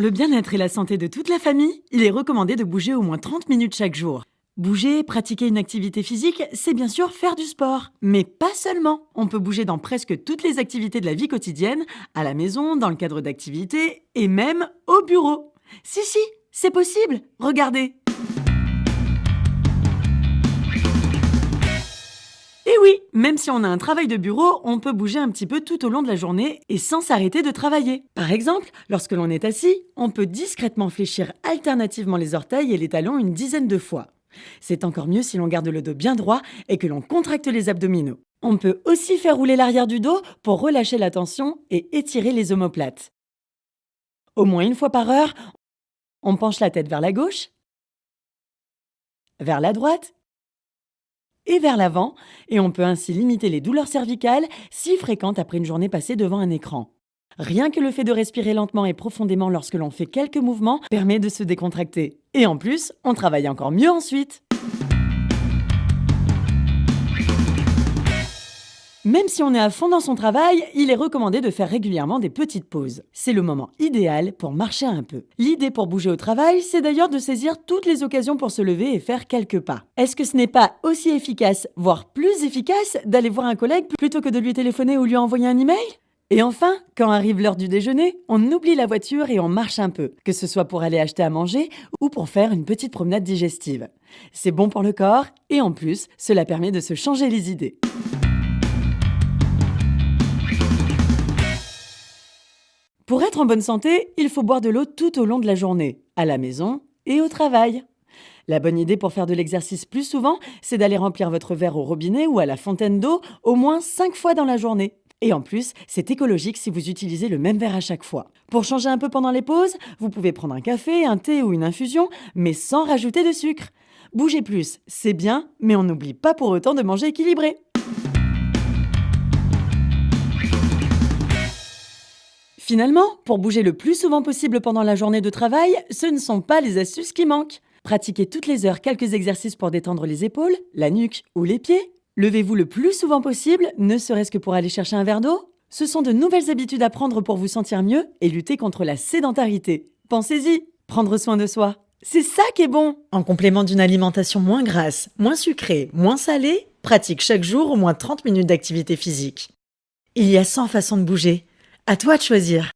Pour le bien-être et la santé de toute la famille, il est recommandé de bouger au moins 30 minutes chaque jour. Bouger, pratiquer une activité physique, c'est bien sûr faire du sport. Mais pas seulement. On peut bouger dans presque toutes les activités de la vie quotidienne, à la maison, dans le cadre d'activités et même au bureau. Si, c'est possible. Regardez. Et oui, même si on a un travail de bureau, on peut bouger un petit peu tout au long de la journée et sans s'arrêter de travailler. Par exemple, lorsque l'on est assis, on peut discrètement fléchir alternativement les orteils et les talons une dizaine de fois. C'est encore mieux si l'on garde le dos bien droit et que l'on contracte les abdominaux. On peut aussi faire rouler l'arrière du dos pour relâcher la tension et étirer les omoplates. Au moins une fois par heure, on penche la tête vers la gauche, vers la droite et vers l'avant, et on peut ainsi limiter les douleurs cervicales si fréquentes après une journée passée devant un écran. Rien que le fait de respirer lentement et profondément lorsque l'on fait quelques mouvements permet de se décontracter. Et en plus, on travaille encore mieux ensuite. Même si on est à fond dans son travail, il est recommandé de faire régulièrement des petites pauses. C'est le moment idéal pour marcher un peu. L'idée pour bouger au travail, c'est d'ailleurs de saisir toutes les occasions pour se lever et faire quelques pas. Est-ce que ce n'est pas aussi efficace, voire plus efficace, d'aller voir un collègue plutôt que de lui téléphoner ou lui envoyer un email ? Et enfin, quand arrive l'heure du déjeuner, on oublie la voiture et on marche un peu, que ce soit pour aller acheter à manger ou pour faire une petite promenade digestive. C'est bon pour le corps et en plus, cela permet de se changer les idées. Pour être en bonne santé, il faut boire de l'eau tout au long de la journée, à la maison et au travail. La bonne idée pour faire de l'exercice plus souvent, c'est d'aller remplir votre verre au robinet ou à la fontaine d'eau au moins 5 fois dans la journée. Et en plus, c'est écologique si vous utilisez le même verre à chaque fois. Pour changer un peu pendant les pauses, vous pouvez prendre un café, un thé ou une infusion, mais sans rajouter de sucre. Bouger plus, c'est bien, mais on n'oublie pas pour autant de manger équilibré. Finalement, pour bouger le plus souvent possible pendant la journée de travail, ce ne sont pas les astuces qui manquent. Pratiquez toutes les heures quelques exercices pour détendre les épaules, la nuque ou les pieds. Levez-vous le plus souvent possible, ne serait-ce que pour aller chercher un verre d'eau. Ce sont de nouvelles habitudes à prendre pour vous sentir mieux et lutter contre la sédentarité. Pensez-y, prendre soin de soi. C'est ça qui est bon! En complément d'une alimentation moins grasse, moins sucrée, moins salée, pratique chaque jour au moins 30 minutes d'activité physique. Il y a 100 façons de bouger. À toi de choisir.